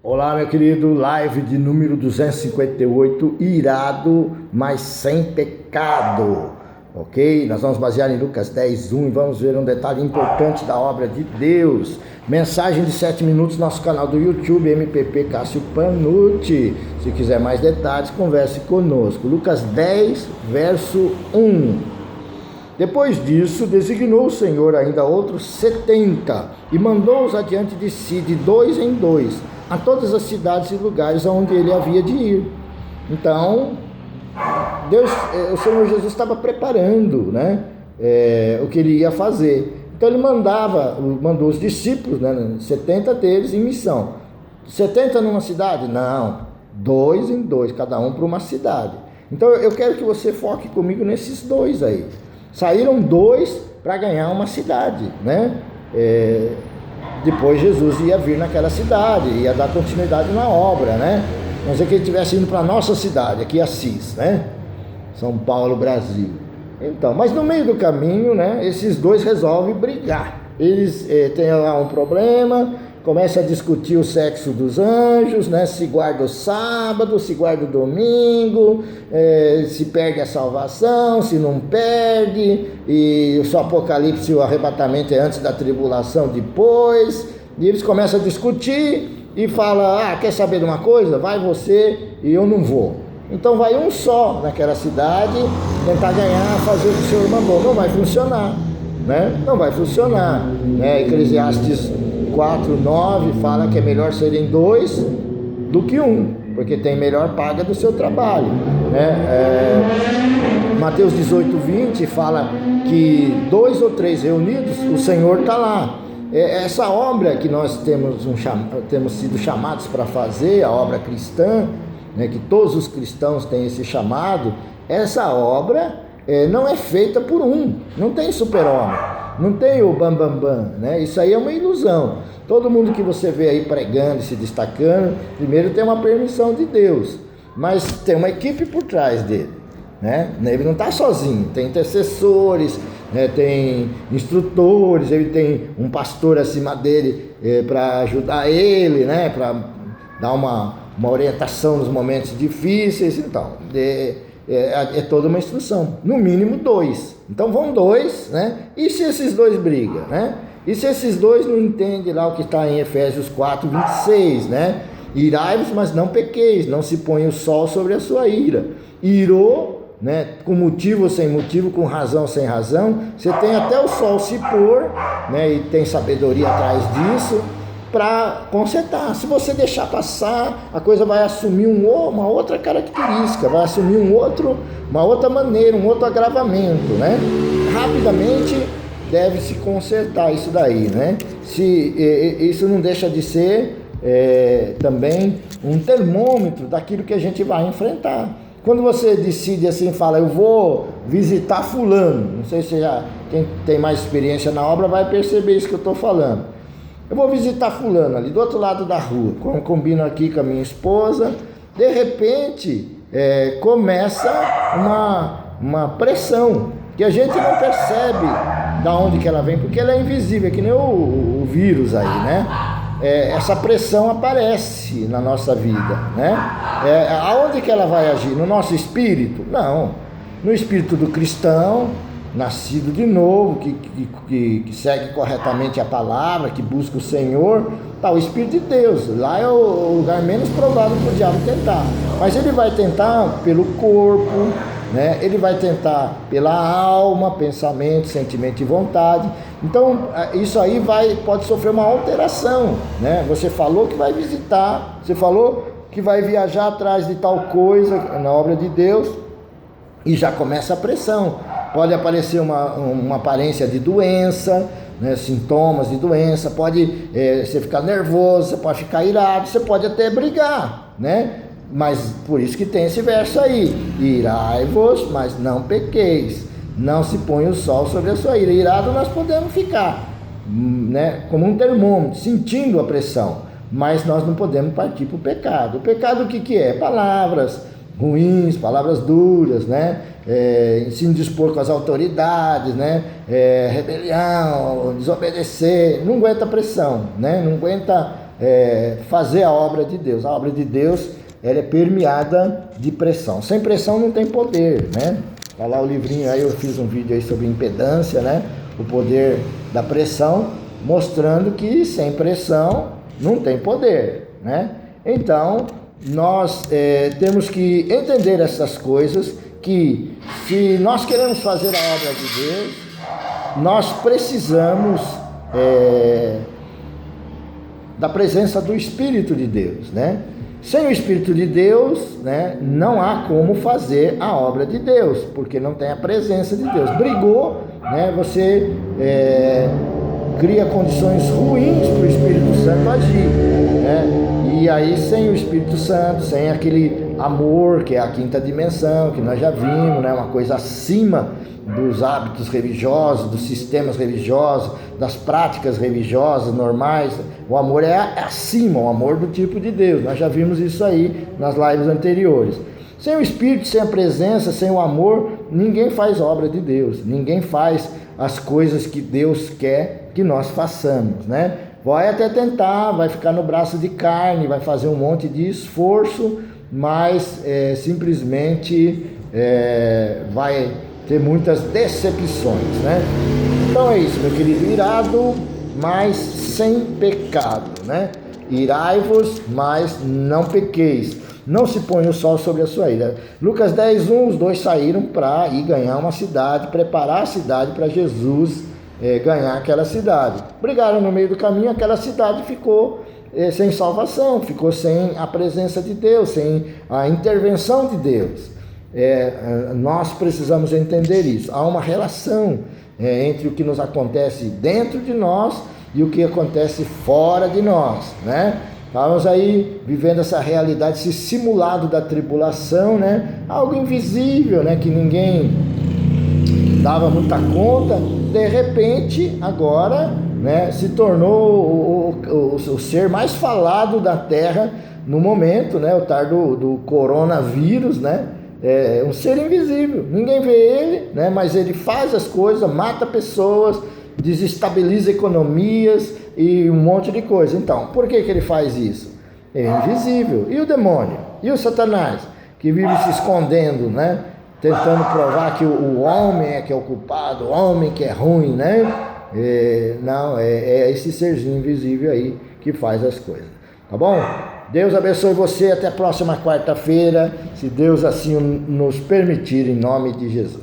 Olá, meu querido, live de número 258, irado, mas sem pecado, ok? Nós vamos basear em Lucas 10:1 e vamos ver um detalhe importante da obra de Deus. Mensagem de 7 minutos, nosso canal do YouTube, MPP Cássio Panucci. Se quiser mais detalhes, converse conosco. Lucas 10, verso 1. Depois disso, designou o Senhor ainda outros 70 e mandou-os adiante de si, de dois em dois, a todas as cidades e lugares aonde ele havia de ir. Então, o Senhor Jesus estava preparando, o que ele ia fazer. Então ele mandou os discípulos, 70 deles em missão. 70 numa cidade? Não, dois em dois, cada um para uma cidade. Então eu quero que você foque comigo nesses dois aí. Saíram dois para ganhar uma cidade, depois Jesus ia vir naquela cidade, ia dar continuidade na obra, Vamos dizer que ele estivesse indo para a nossa cidade, aqui Assis, São Paulo, Brasil. Então, mas no meio do caminho, esses dois resolvem brigar. Eles têm lá um problema, começam a discutir o sexo dos anjos, se guarda o sábado, se guarda o domingo, se perde a salvação, se não perde, e o apocalipse, o arrebatamento é antes da tribulação, depois, e eles começam a discutir e falam, quer saber de uma coisa? Vai você e eu não vou. Então vai um só naquela cidade tentar ganhar, fazer o que o Senhor mandou. Não vai funcionar, Não vai funcionar, Eclesiastes 4:9 fala que é melhor serem dois do que um, porque tem melhor paga do seu trabalho, Mateus 18:20 fala que 2 ou 3 reunidos, o Senhor está lá. Essa obra que nós temos sido chamados para fazer, a obra cristã, que todos os cristãos têm esse chamado, essa obra não é feita por um, não tem super-homem, não tem o bam, Isso aí é uma ilusão. Todo mundo que você vê aí pregando e se destacando, primeiro tem uma permissão de Deus, mas tem uma equipe por trás dele, Ele não está sozinho, tem intercessores, tem instrutores, ele tem um pastor acima dele para ajudar ele, para dar uma orientação nos momentos difíceis. Então, é toda uma instrução, no mínimo 2. Então vão 2, E se esses 2 brigam, E se esses 2 não entendem lá o que está em Efésios 4:26, Irai-vos, mas não pequeis, não se ponha o sol sobre a sua ira. Irou, com motivo ou sem motivo, com razão ou sem razão, você tem até o sol se pôr, e tem sabedoria atrás disso, para consertar. Se você deixar passar, a coisa vai assumir uma outra característica, vai assumir uma outra maneira, um outro agravamento, Rapidamente deve se consertar isso daí, Isso não deixa de ser também um termômetro daquilo que a gente vai enfrentar. Quando você decide assim, fala, eu vou visitar fulano, não sei se quem tem mais experiência na obra vai perceber isso que eu estou falando. Eu vou visitar fulano ali do outro lado da rua, combino aqui com a minha esposa, de repente começa uma pressão, que a gente não percebe da onde que ela vem, porque ela é invisível, é que nem o vírus aí, essa pressão aparece na nossa vida, aonde que ela vai agir? No nosso espírito? Não, no espírito do cristão, nascido de novo, que segue corretamente a palavra, que busca o Senhor, o Espírito de Deus, lá é o lugar menos provável para o diabo tentar, mas ele vai tentar pelo corpo, ele vai tentar pela alma, pensamento, sentimento e vontade. Então isso aí pode sofrer uma alteração, Você falou que vai visitar, você falou que vai viajar atrás de tal coisa na obra de Deus, e já começa a pressão. Pode aparecer uma aparência de doença, sintomas de doença, pode você ficar nervoso, você pode ficar irado, você pode até brigar, Mas por isso que tem esse verso aí, irai-vos, mas não pequeis, não se põe o sol sobre a sua ira. Irado nós podemos ficar, como um termômetro, sentindo a pressão, mas nós não podemos partir para o pecado. O pecado o que é? Palavras ruins, palavras duras, se indispor com as autoridades, rebelião, desobedecer, não aguenta pressão, não aguenta fazer a obra de Deus. A obra de Deus, ela é permeada de pressão. Sem pressão não tem poder, né? Tá lá o livrinho, aí eu fiz um vídeo aí sobre impedância, né? O poder da pressão, mostrando que sem pressão não tem poder, né? Então, nós temos que entender essas coisas, que se nós queremos fazer a obra de Deus, nós precisamos da presença do Espírito de Deus, né? Sem o Espírito de Deus, né, não há como fazer a obra de Deus, porque não tem a presença de Deus. Brigou, né, você cria condições ruins para o Espírito Santo agir, né? E aí, sem o Espírito Santo, sem aquele amor, que é a quinta dimensão, que nós já vimos, né, uma coisa acima dos hábitos religiosos, dos sistemas religiosos, das práticas religiosas normais. O amor é acima, o amor do tipo de Deus. Nós já vimos isso aí nas lives anteriores. Sem o Espírito, sem a presença, sem o amor, ninguém faz obra de Deus, ninguém faz as coisas que Deus quer que nós façamos, né? Vai até tentar, vai ficar no braço de carne, vai fazer um monte de esforço, mas simplesmente vai ter muitas decepções, né? Então é isso, meu querido. Irado, mas sem pecado, né? Irai-vos, mas não pequeis. Não se põe o sol sobre a sua ira. Lucas 10:1, os dois saíram para ir ganhar uma cidade, preparar a cidade para Jesus ganhar aquela cidade. Brigaram no meio do caminho, aquela cidade ficou sem salvação, ficou sem a presença de Deus, sem a intervenção de Deus. Nós precisamos entender isso. Há uma relação entre o que nos acontece dentro de nós e o que acontece fora de nós, né? Estamos aí vivendo essa realidade, esse simulado da tribulação, né? Algo invisível, né? Que ninguém dava muita conta. De repente, agora, né? Se tornou o ser mais falado da Terra no momento, né? O tal do coronavírus, né? É um ser invisível, ninguém vê ele, né? Mas ele faz as coisas, mata pessoas, desestabiliza economias e um monte de coisa. Então, por que ele faz isso? É invisível. E o demônio? E o Satanás? Que vive se escondendo, né? Tentando provar que o homem é que é o culpado, o homem que é ruim, né? Não, é esse serzinho invisível aí que faz as coisas. Tá bom? Deus abençoe você, até a próxima quarta-feira, se Deus assim nos permitir, em nome de Jesus.